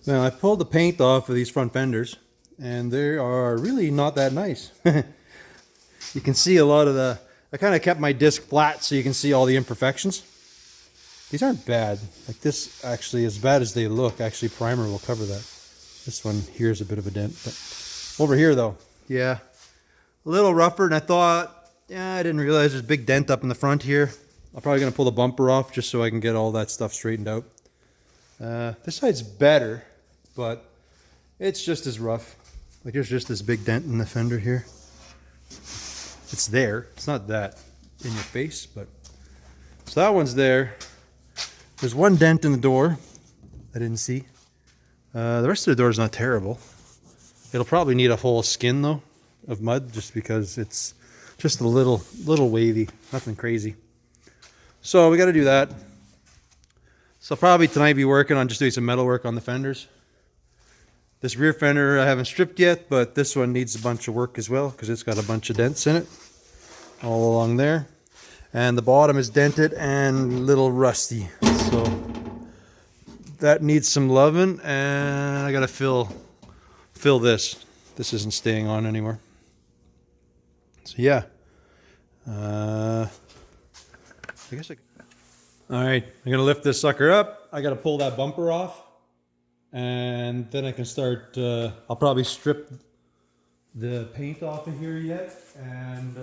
Now I pulled the paint off of these front fenders and they are really not that nice. You can see a lot of the, I kind of kept my disc flat so you can see all the imperfections. These aren't bad. Like this actually, as bad as they look, actually primer will cover that. This one here is a bit of a dent, but over here though, yeah, a little rougher. And I thought, yeah, I didn't realize there's a big dent up in the front here. I'm probably gonna pull the bumper off just so I can get all that stuff straightened out. This side's better, but it's just as rough. Like there's just this big dent in the fender here. It's there. It's not that in your face, but so that one's there. There's one dent in the door I didn't see. The rest of the door is not terrible. It'll probably need a whole skin though of mud just because it's just a little wavy, nothing crazy. So we got to do that. So I'll probably tonight be working on just doing some metal work on the fenders. This rear fender I haven't stripped yet, but this one needs a bunch of work as well because it's got a bunch of dents in it all along there. And the bottom is dented and a little rusty. So that needs some loving, and I gotta fill this. This isn't staying on anymore. So yeah. I guess all right, I'm gonna lift this sucker up. I gotta pull that bumper off. And then I can start, I'll probably strip the paint off of here yet and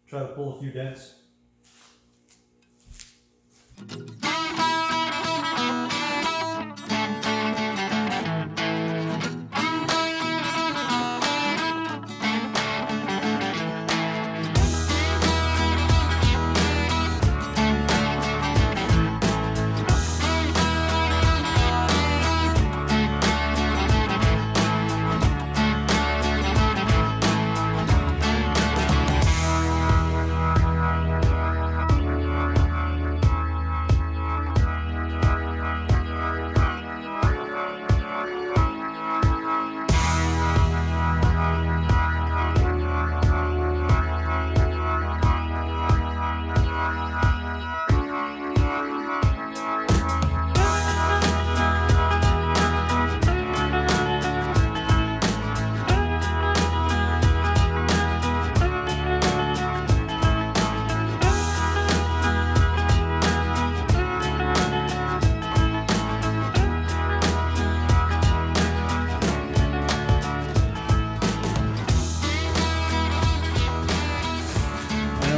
try to pull a few dents.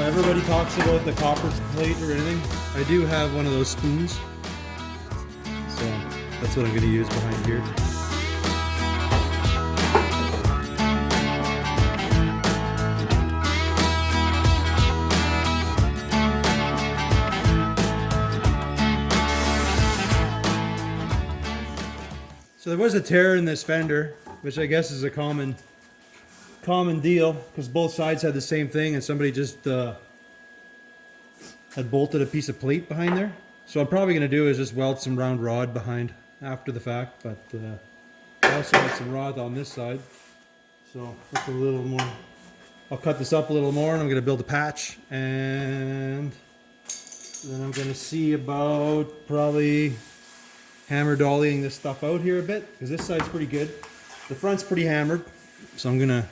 Everybody talks about the copper plate or anything. I do have one of those spoons, so that's what I'm going to use behind here. So there was a tear in this fender, which I guess is a common deal because both sides had the same thing, and somebody just had bolted a piece of plate behind there. So what I'm probably going to do is just weld some round rod behind after the fact, but I also had some rod on this side, so that's a little more. I'll cut this up a little more and I'm going to build a patch, and then I'm going to see about probably hammer dollying this stuff out here a bit because this side's pretty good. The front's pretty hammered, so I'm going to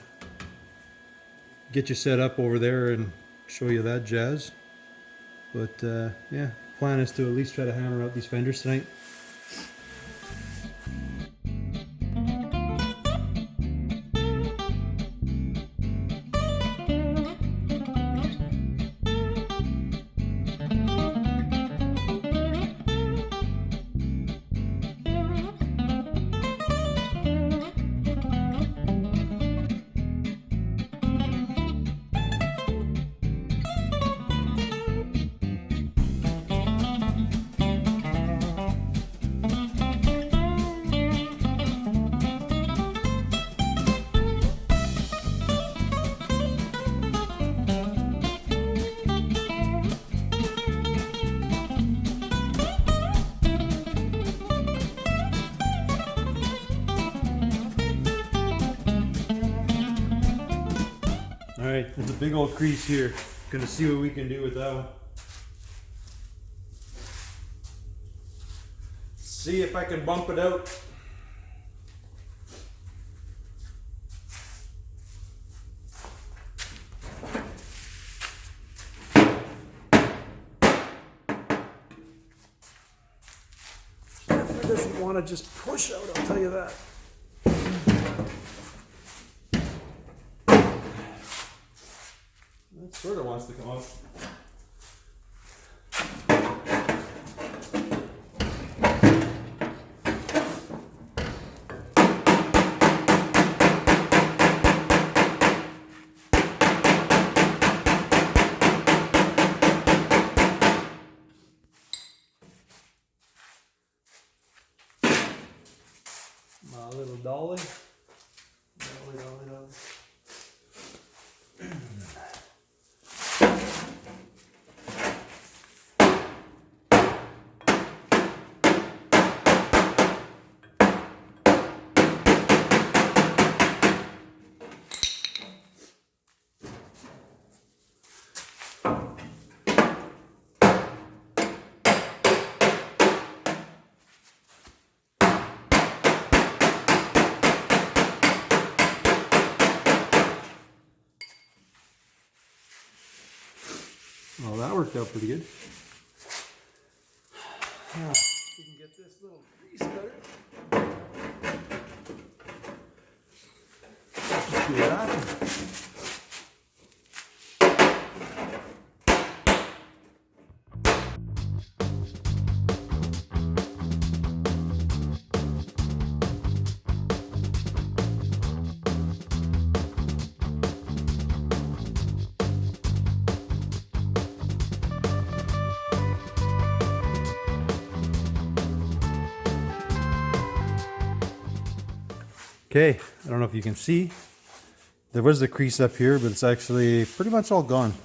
get you set up over there and show you that jazz. But yeah, plan is to at least try to hammer out these fenders tonight. Alright, there's a big old crease here. Gonna see what we can do with that one. see if I can bump it out. It doesn't want to just push out, I'll tell you that. It sort of wants to come up. My little dolly. Dolly. Well, that worked out pretty good. Now, we can get this little grease cutter. Just do that. Okay, I don't know if you can see, there was the crease up here, but it's actually pretty much all gone.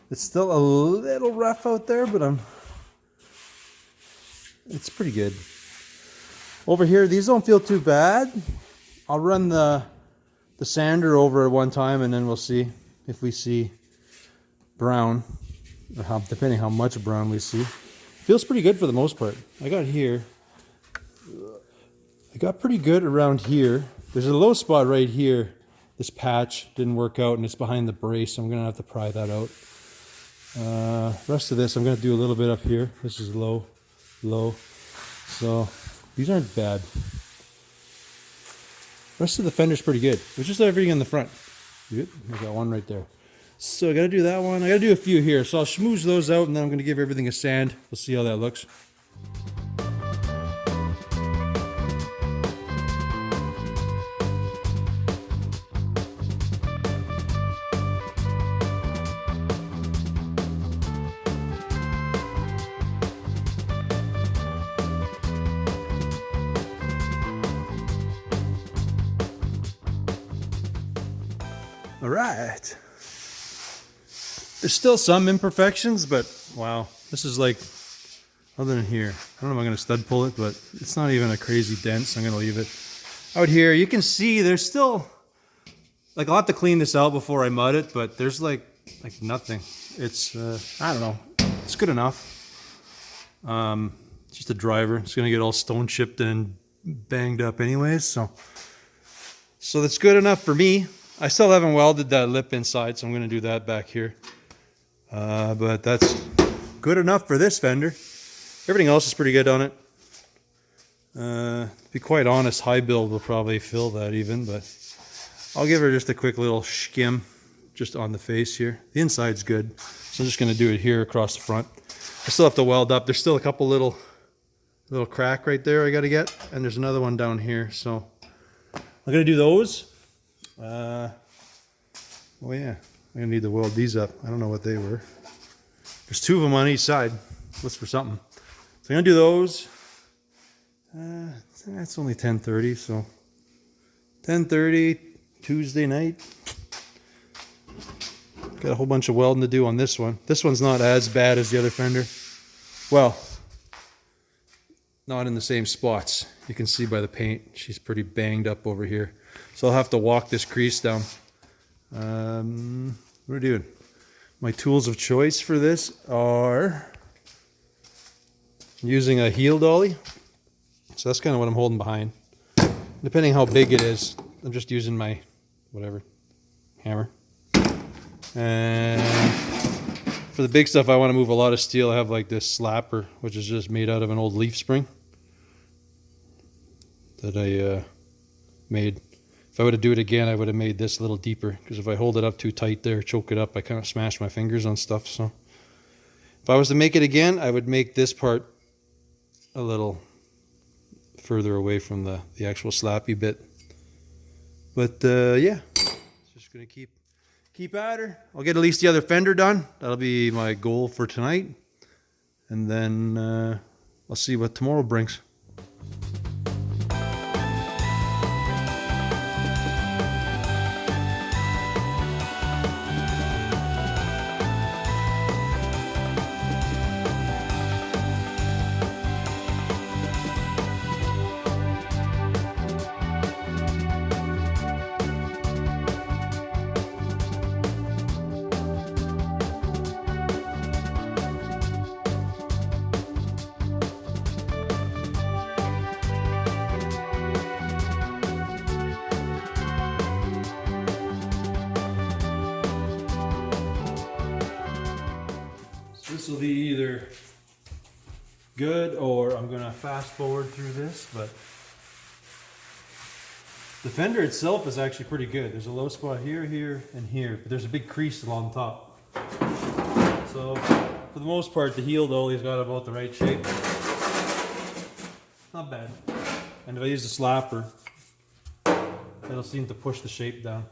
It's still a little rough out there, but it's pretty good. Over here, these don't feel too bad. I'll run the sander over at one time, and then we'll see if we see brown, or depending how much brown we see. Feels pretty good for the most part. I got pretty good around here. There's a low spot right here. This patch didn't work out and it's behind the brace, so I'm gonna have to pry that out. Rest of this, I'm gonna do a little bit up here. This is low. So these aren't bad. Rest of the fender's pretty good. It's just everything in the front. Good. I got one right there. So I gotta do that one. I gotta do a few here. So I'll schmooze those out and then I'm gonna give everything a sand. We'll see how that looks. All right. There's still some imperfections, but wow, this is like, other than here, I don't know if I'm gonna stud pull it, but it's not even a crazy dent, so I'm gonna leave it. Out here, you can see there's still, like I'll have to clean this out before I mud it, but there's like nothing. It's, I don't know, it's good enough. It's just a driver. It's gonna get all stone chipped and banged up anyways, so that's good enough for me. I still haven't welded that lip inside, so I'm going to do that back here. But that's good enough for this fender. Everything else is pretty good on it. To be quite honest, high build will probably fill that even, but I'll give her just a quick little skim just on the face here. The inside's good, so I'm just going to do it here across the front. I still have to weld up. There's still a couple little crack right there I got to get, and there's another one down here, so I'm going to do those. Oh yeah, I'm gonna need to weld these up. I don't know what they were. There's two of them on each side. Looks for something. So I'm gonna do those. That's only 10:30, so 10:30 Tuesday night. Got a whole bunch of welding to do on this one. This one's not as bad as the other fender. Well, not in the same spots. You can see by the paint, she's pretty banged up over here. So I'll have to walk this crease down. What are we doing? My tools of choice for this are using a heel dolly. So that's kind of what I'm holding behind. Depending how big it is, I'm just using my whatever hammer. And for the big stuff, I want to move a lot of steel. I have like this slapper, which is just made out of an old leaf spring that I made. If I were to do it again, I would have made this a little deeper, because if I hold it up too tight there, choke it up, I kind of smash my fingers on stuff. So if I was to make it again, I would make this part a little further away from the actual slappy bit. But yeah, just gonna keep at her. I'll get at least the other fender done. That'll be my goal for tonight, and then I'll see what tomorrow brings. This will be either good, or I'm going to fast forward through this, but the fender itself is actually pretty good. There's a low spot here, here, and here, but there's a big crease along top. So for the most part, the heel dolly's got about the right shape. Not bad. And if I use the slapper, it'll seem to push the shape down.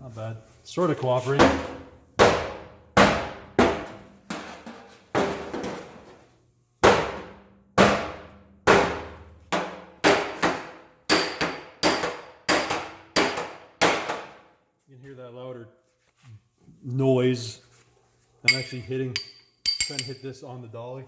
Not bad. Sort of cooperating. You can hear that louder noise. I'm actually trying to hit this on the dolly.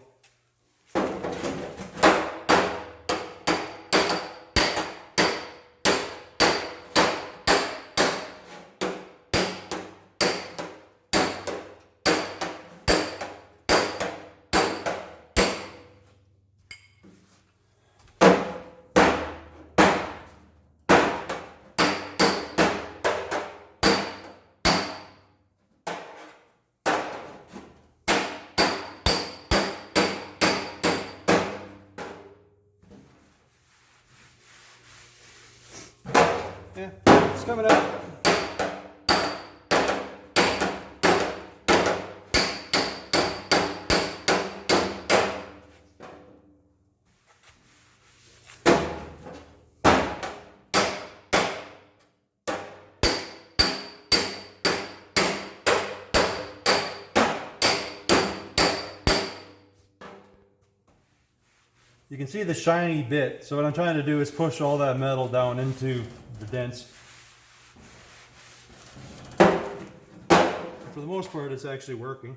Yeah, it's coming out. You can see the shiny bit. So what I'm trying to do is push all that metal down into the dents. For the most part, it's actually working.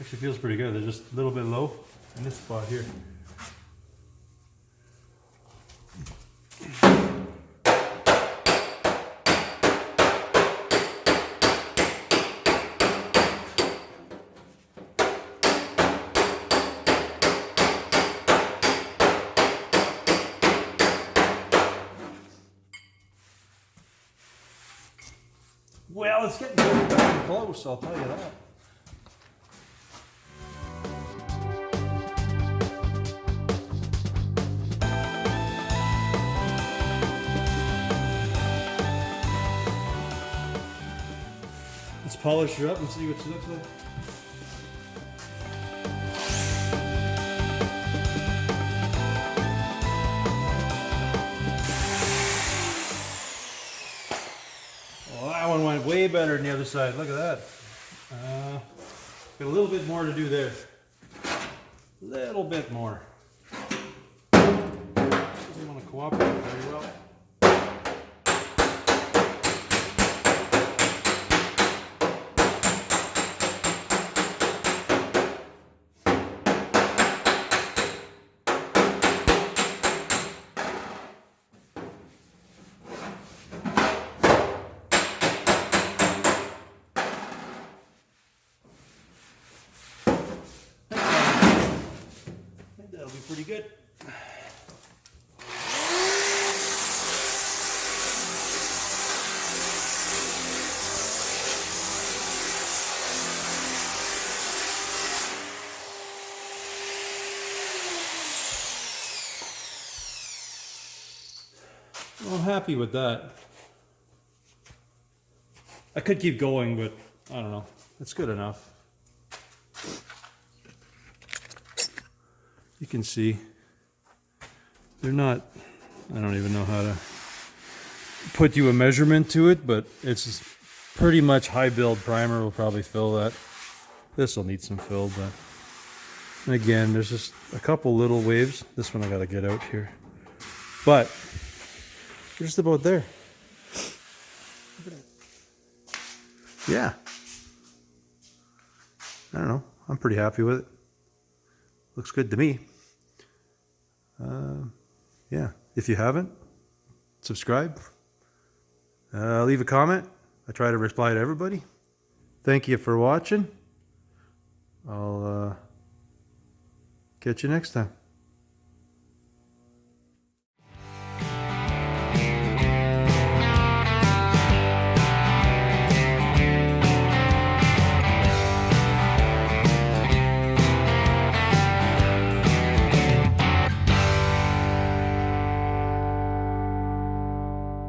Actually feels pretty good. They're just a little bit low in this spot here. Well, it's getting really darn close, I'll tell you that. Let's polish her up and see what she looks like. Well, that one went way better than the other side. Look at that. Got a little bit more to do there. A little bit more. Doesn't want to cooperate very well. That'll be pretty good. Well, I'm happy with that. I could keep going, but I don't know. It's good enough. You can see they're not, I don't even know how to put you a measurement to it, but it's pretty much high build primer will probably fill that. This will need some fill, but and again, there's just a couple little waves. This one I got to get out here, but we're just about there. Yeah, I don't know. I'm pretty happy with it. Looks good to me. Yeah, if you haven't, subscribe. Leave a comment. I try to reply to everybody. Thank you for watching. I'll catch you next time.